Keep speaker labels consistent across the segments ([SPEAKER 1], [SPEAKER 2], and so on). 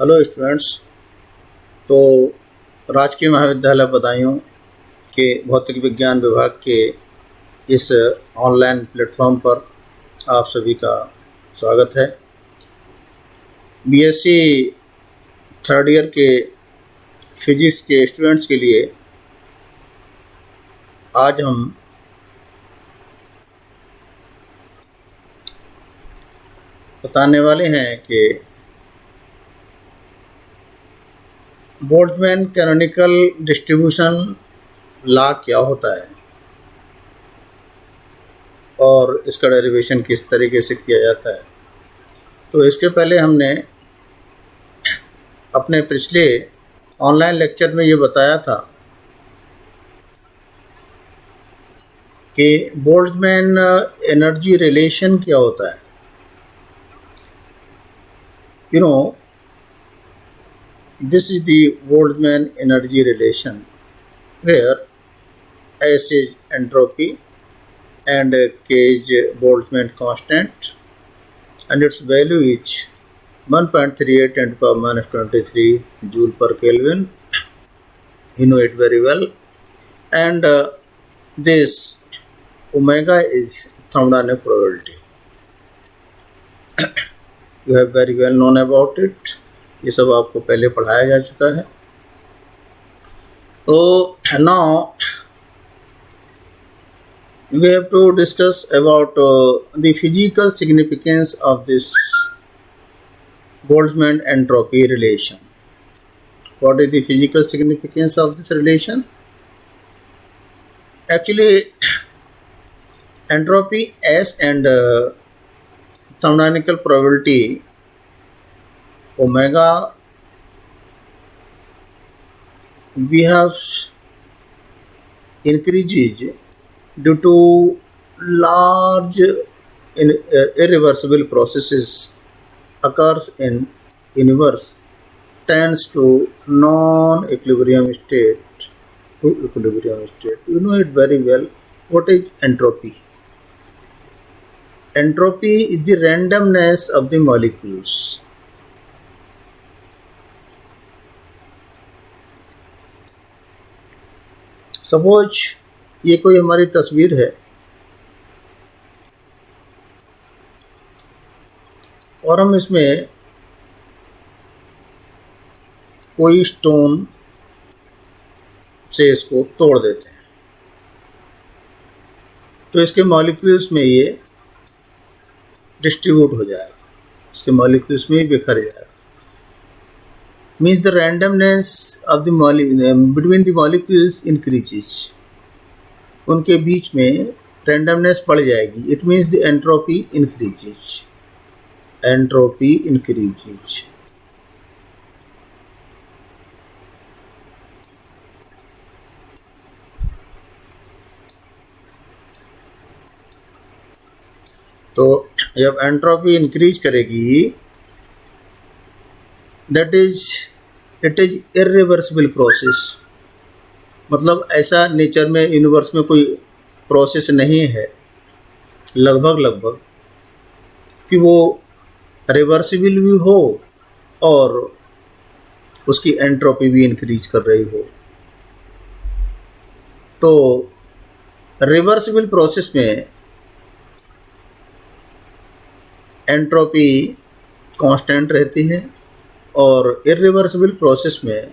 [SPEAKER 1] Hello students. तो राजकीय महाविद्यालय बदायूं के भौतिक विज्ञान विभाग के इस ऑनलाइन प्लेटफॉर्म पर आप सभी का स्वागत है। बीएससी थर्ड ईयर के फिजिक्स के स्टूडेंट्स के लिए आज हम बताने वाले हैं कि बोल्ट्जमैन कैनोनिकल डिस्ट्रीब्यूशन लॉ क्या होता है और इसका डेरिवेशन किस तरीके से किया जाता है। तो इसके पहले हमने अपने पिछले ऑनलाइन लेक्चर में ये बताया था कि बोल्ट्जमैन एनर्जी रिलेशन क्या होता है। This is the Boltzmann energy relation, where S is entropy and K is Boltzmann constant, and its value is 1.38 10 to the power minus 23 joule per Kelvin. You know it very well. And this omega is thermodynamic probability. You have very well known about it. ये सब आपको पहले पढ़ाया जा चुका है। तो now we have to discuss about the physical significance of this Boltzmann entropy relation. What is the physical significance of this relation? Actually, entropy S and thermodynamic probability omega we have increases due to large irreversible processes occurs in universe tends to non-equilibrium state to equilibrium state. You know it very well. What is entropy? Entropy is the randomness of the molecules. Suppose ये कोई हमारी तस्वीर है और हम इसमें कोई stone से इसको तोड़ देते हैं तो इसके मॉलिक्यूल्स में ये डिस्ट्रीब्यूट हो जाएगा, इसके मॉलिक्यूल्स में ही बिखर जाएगा। Means the randomness of the between the molecules increases. उनके बीच में randomness बढ़ जाएगी. It means the entropy increases. Entropy increases. तो जब entropy increase करेगी that is it is irreversible process. मतलब ऐसा नेचर में यूनिवर्स में कोई प्रोसेस नहीं है लगभग कि वो रिवर्सिबल भी हो और उसकी एंट्रोपी भी इंक्रीज कर रही हो। तो रिवर्सिबल प्रोसेस में एंट्रोपी कांस्टेंट रहती है और इर्रिवर्सिबल प्रोसेस में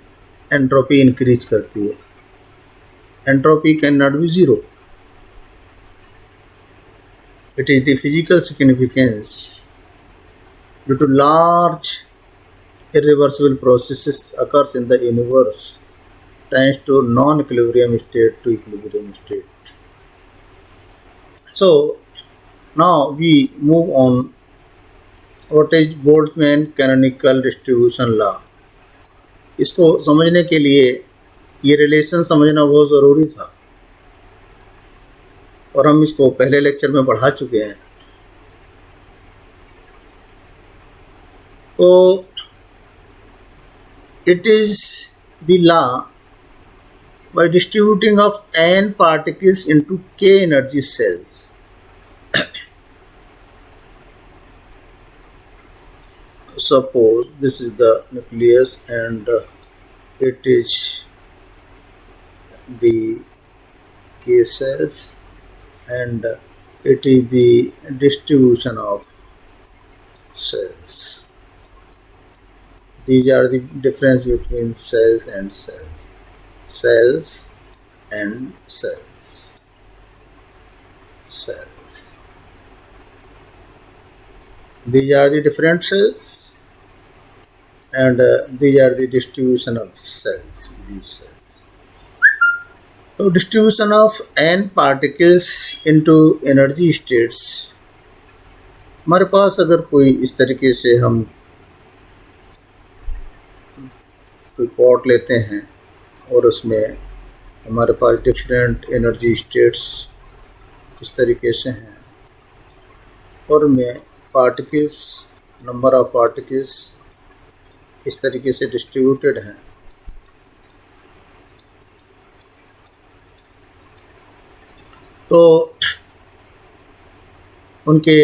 [SPEAKER 1] एंट्रोपी इंक्रीज करती है। Entropy can not be zero. It is the physical significance due to large irreversible processes occurs in the universe tends to non equilibrium state to equilibrium state. So now we move on. What is Boltzmann canonical distribution law? इसको समझने के लिए ये relation समझना बहुत ज़रूरी था और हम इसको पहले लेक्चर में पढ़ा चुके हैं। तो it is the law by distributing of n particles into k energy cells. suppose this is the nucleus and it is the K cells and it is the distribution of cells. These are the difference between cells and cells. Cells and cells. Cells. These are the different cells and these are the distribution of the cells. These cells. So distribution of n particles into energy states. हमारे पास अगर कोई इस तरीके से हम कोई pot लेते हैं और उसमें हमारे पास डिफरेंट एनर्जी स्टेट्स इस तरीके से हैं और उनमें पार्टिकल्स नंबर ऑफ पार्टिकल्स इस तरीके से डिस्ट्रीब्यूटेड हैं, तो उनके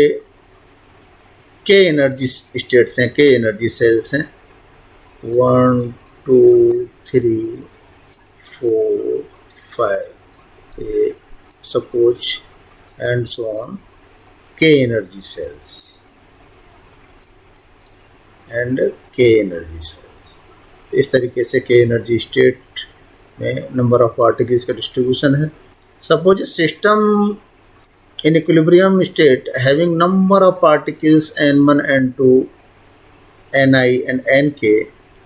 [SPEAKER 1] के एनर्जी स्टेट्स हैं, के एनर्जी सेल्स हैं 1 2 3 4 5 सपोज एंड सो ऑन, के एनर्जी सेल्स एंड के एनर्जी सेल्स। इस तरीके से के एनर्जी स्टेट में नंबर ऑफ पार्टिकल्स का डिस्ट्रीब्यूशन है। Suppose system in equilibrium state having number of particles n1, n2, ni and nk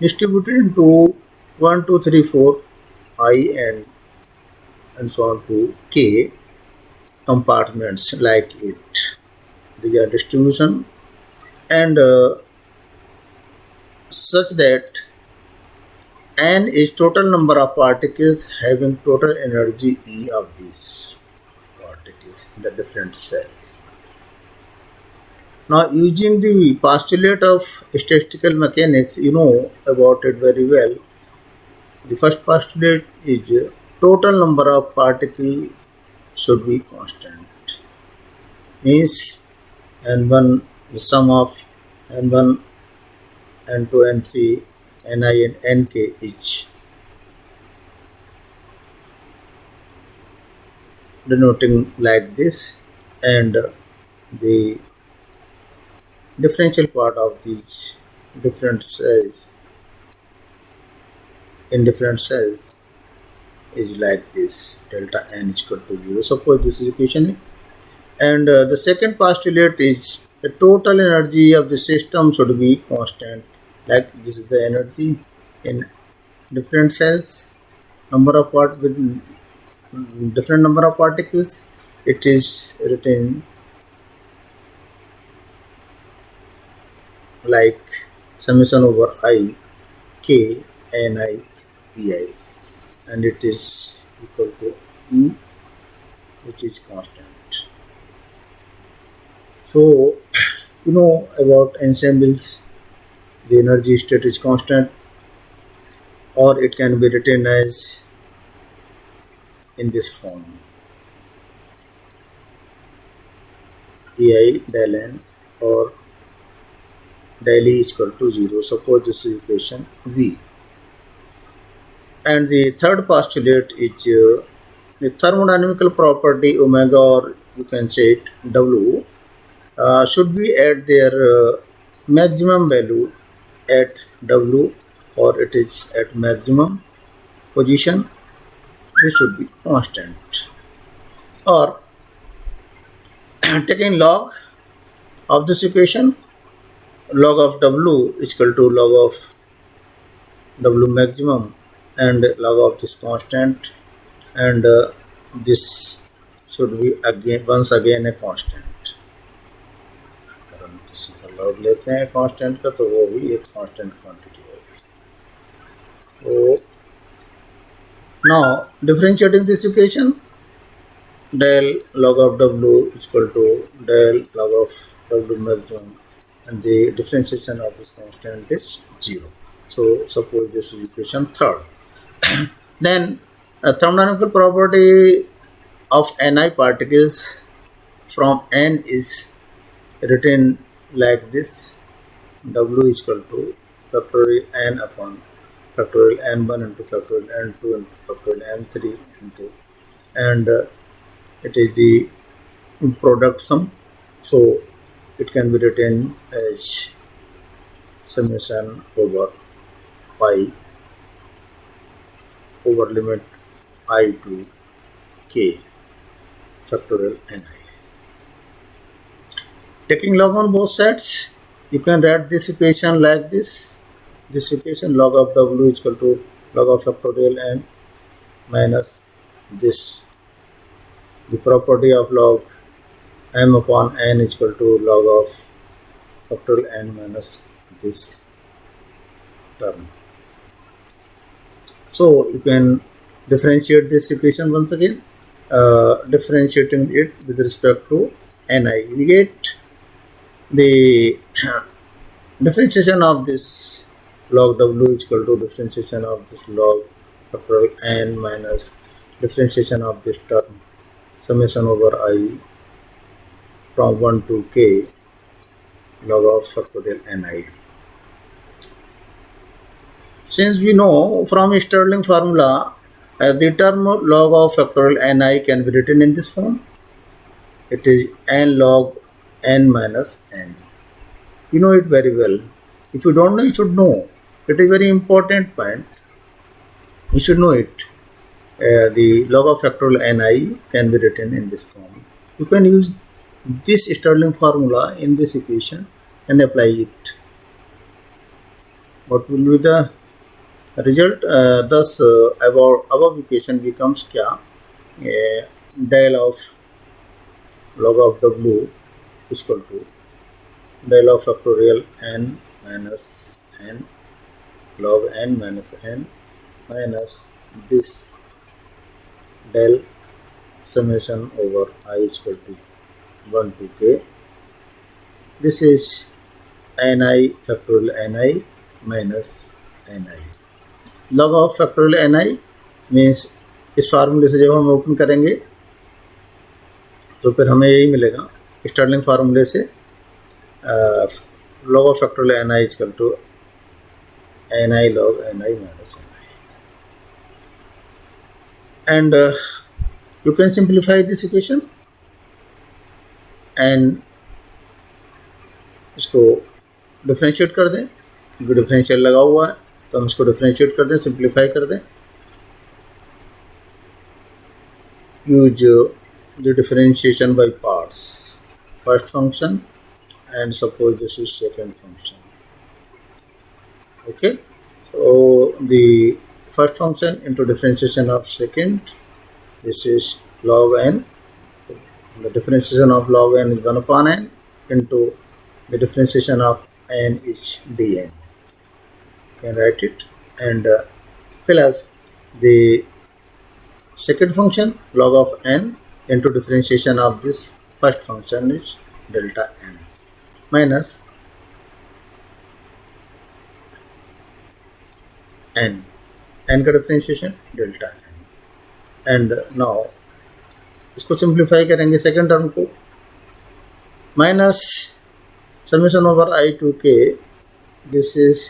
[SPEAKER 1] distributed into 1 2 3 4 I and so on to k compartments like it. These are distribution and such that n is total number of particles having total energy E of these in the different cells. Now, using the postulate of statistical mechanics, you know about it very well. The first postulate is total number of particles should be constant. Means n1, the sum of n1, n2, n3, ni and nk each, denoting like this, and the differential part of these different cells in different cells is like this, delta n is equal to 0. Suppose this is equation A. And the second postulate is the total energy of the system should be constant, like this is the energy in different cells, number of part with different number of particles. It is written like summation over I k ni ei, and it is equal to E, which is constant. So you know about ensembles, the energy state is constant, or it can be written as in this form, ei del n or del E is equal to 0. Suppose this is equation V. And the third postulate is the thermodynamical property omega, or you can say it W, should be at their maximum value at W, or it is at maximum position. This should be constant, or taking log of this equation, log of W is equal to log of W maximum and log of this constant, and this should be again once again a constant. अगर हम किसी का log लेते हैं constant का, तो वो भी एक constant quantity होगी। तो now differentiating this equation, del log of W is equal to del log of W maximum, and the differentiation of this constant is 0. So suppose this is equation third. Then a thermodynamical property of Ni particles from N is written like this, W is equal to factorial n upon factorial n1 into factorial n2 into factorial n3 into, and it is the product sum, so it can be written as summation over pi over limit I to k factorial ni. Taking log on both sides, you can write this equation like this. This equation, log of w is equal to log of factorial n minus this. The property of log m upon n is equal to log of factorial n minus this term. So you can differentiate this equation once again, differentiating it with respect to ni. We get the differentiation of this log w is equal to differentiation of this log factorial n minus differentiation of this term summation over I from 1 to k log of factorial ni. Since we know from Stirling formula, the term log of factorial ni can be written in this form. It is n log n minus n. You know it very well. If you don't know, you should know. It is very important point. You should know it. The log of factorial ni can be written in this form. You can use this Stirling formula in this equation and apply it. What will be the result? Thus above equation becomes क्या? Del of log of w is equal to del of factorial n minus n log n minus n minus this del summation over I is equal to 1 to k. This is ni factorial ni minus ni. Log of factorial ni means इस फार्मूले से जब हम open करेंगे तो फिर हमें यही मिलेगा स्टर्लिंग फार्मूले से, log of factorial ni is equal to ni log ni minus ni. And you can simplify this equation and इसको डिफरेंशिएट कर दें, क्योंकि डिफरेंशियल लगा हुआ है तो हम इसको डिफरेंशिएट कर दें, सिंप्लीफाई कर दें. Use the differentiation by parts, first function and suppose this is second function. Okay, so the first function into differentiation of second, this is log n, the differentiation of log n is 1 upon n into the differentiation of n is dn. You can write it, and plus the second function log of n into differentiation of this first function is delta n minus n का differentiation delta n. And now इसको simplify करेंगे second term को, minus summation over i to k, this is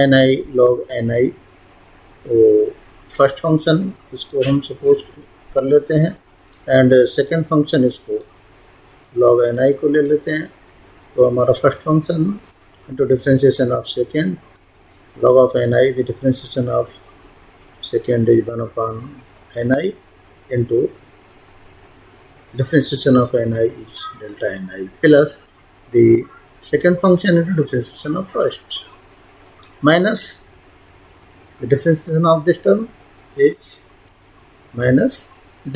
[SPEAKER 1] n i log n i. तो first function इसको हम सपोज कर लेते हैं एंड सेकेंड फंक्शन इसको log एन आई को ले लेते हैं. तो हमारा first function into differentiation of second log of n i, the differentiation of second is 1 upon n i into differentiation of ni is delta ni plus the second function into differentiation of first minus the differentiation of this term is minus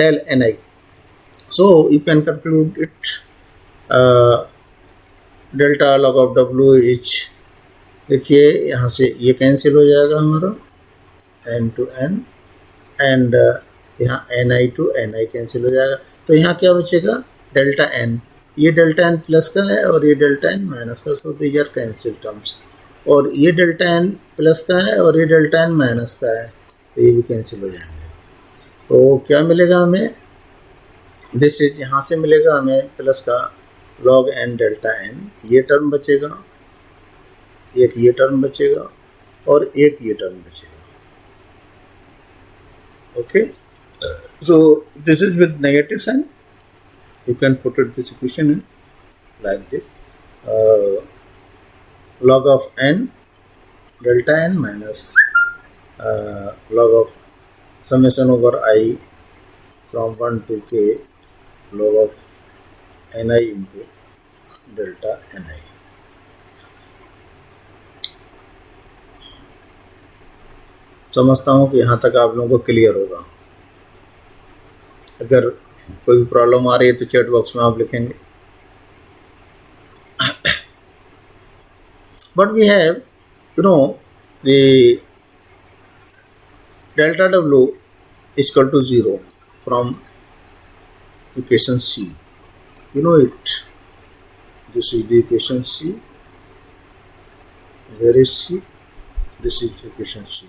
[SPEAKER 1] del ni. So you can conclude it, delta log of w is, देखिए यहाँ से ये cancel हो जाएगा हमारा n to n and यहाँ N I to N I cancel हो जाएगा. तो यहाँ क्या बचेगा, डेल्टा एन. ये डेल्टा एन प्लस का है और ये डेल्टा एन माइनस का, so these are cancel terms. और ये डेल्टा एन प्लस का है और ये डेल्टा एन माइनस का है, तो ये भी कैंसिल हो जाएंगे. तो क्या मिलेगा हमें, दिस इज, यहाँ से मिलेगा हमें प्लस का लॉग एन डेल्टा एन, ये टर्म बचेगा एक ये टर्म बचेगा और एक ये टर्म बचेगा. Okay, so this is with negative sign. You can put it this equation in like this: log of n delta n minus log of summation over I from 1 to k log of ni into delta ni. समझता हूँ कि यहाँ तक आप लोगों को clear होगा. अगर कोई भी प्रॉब्लम आ रही है तो चैट बॉक्स में आप लिखेंगे. But we have the delta w is equal to 0 from equation C. You know it. This is the equation C. Where is C? This is the equation C.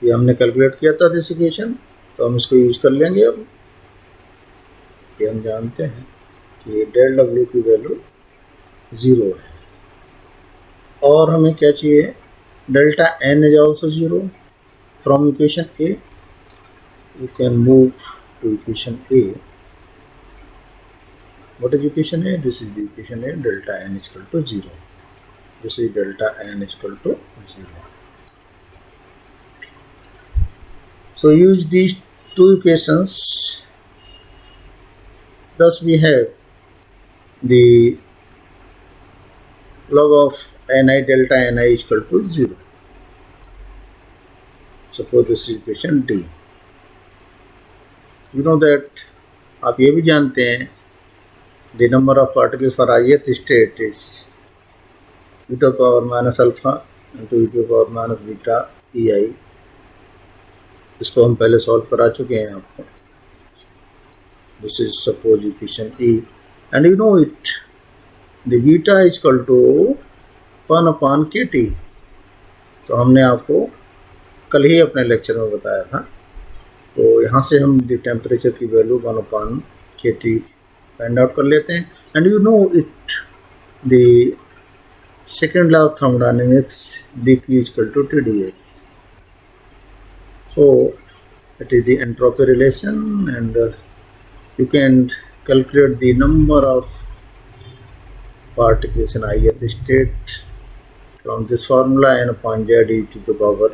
[SPEAKER 1] ये हमने calculate किया था this equation, तो हम इसको use कर लेंगे. अब ये हम जानते हैं कि डेल डब्ल्यू की वैल्यू 0 है और हमें क्या चाहिए, delta N is also 0 from equation A. You can move to equation A. What is equation A? This is the equation A. Delta N is equal to 0. This is delta N is equal to 0. So use these two equations. Thus we have the log of ni delta ni is equal to 0. Suppose this is equation D. You know that आप ये भी जानते हैं the number of particles for ith state is e to the power minus alpha into e to the power minus beta ei. इसको हम पहले solve करा चुके हैं आपको. This is suppose equation E and you know it, the beta is equal to 1 upon K T. तो हमने आपको कल ही अपने लेक्चर में बताया था. तो यहाँ से हम द टेम्परेचर की value 1 upon K T find out कर लेते हैं. And you know it, the second law of thermodynamics, D Q is equal to T D S. So it is the entropy relation, and you can calculate the number of particles in ith state from this formula, n upon z e to the power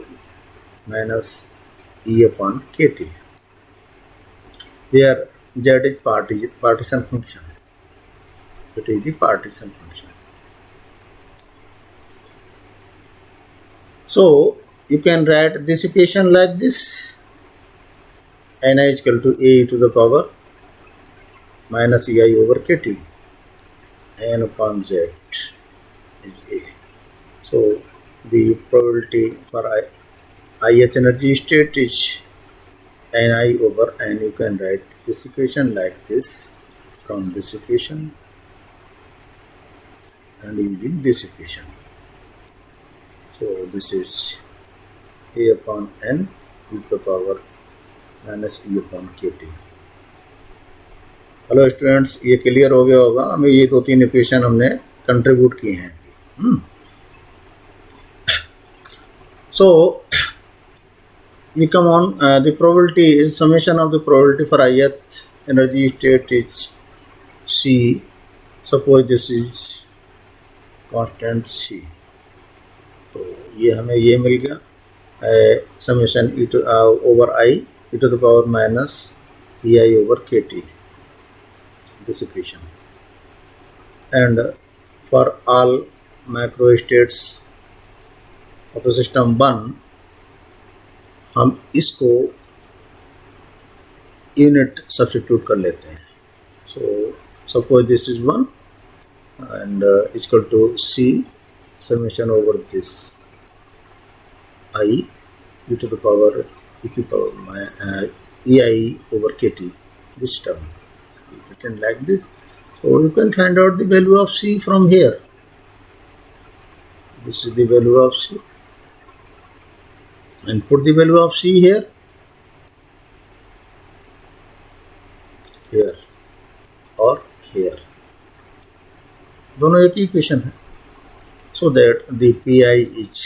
[SPEAKER 1] minus e upon kt, where z is partition function. It is the partition function. So you can write this equation like this: ni is equal to a e to the power minus ei over kt. N upon z is a. So the probability for ith energy state is ni over n. You can write this equation like this from this equation and using this equation. So this is a upon n e to the power minus e upon kt. Hello students, ये clear हो गया होगा. हमें ये 2-3 equation हमने contribute किए हैं. So we come on, the probability is summation of the probability for ith energy state is c. Suppose this is constant c. तो ये हमें ये मिल गया, summation e to over I e to the power minus ei over kt, this equation. And for all macro states of a system 1, हम इसको unit substitute कर लेते हैं. So suppose this is 1 and is equal to c summation over this I e to the power e to the power ei over kt, this term written like this. So you can find out the value of c from here. This is the value of c, and put the value of c here, here or here. दोनों एक ही equation है. so that the pi is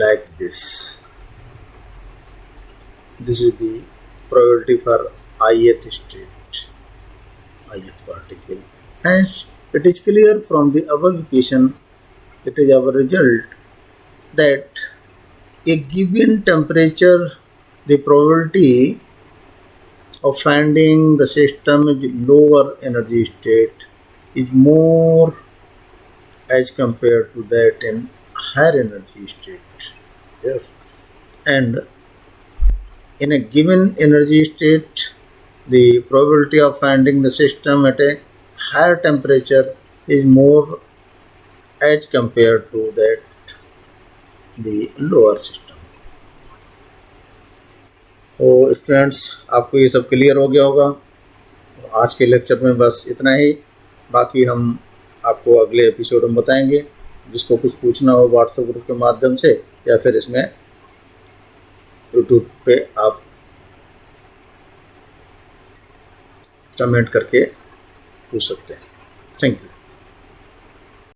[SPEAKER 1] like this. This is the probability for ith state, ith particle. Hence it is clear from the above equation, it is our result that a given temperature, the probability of finding the system is lower energy state is more as compared to that in higher energy state. Yes, and in a given energy state, the probability of finding the system at a higher temperature is more as compared to that the lower system. तो students, आपको ये सब clear हो गया होगा। आज के lecture में बस इतना ही, बाकी हम आपको अगले एपिसोड में बताएंगे। जिसको कुछ पूछना हो व्हाट्सएप ग्रुप के माध्यम से या फिर इसमें यूट्यूब पे आप कमेंट करके पूछ सकते हैं। Thank you.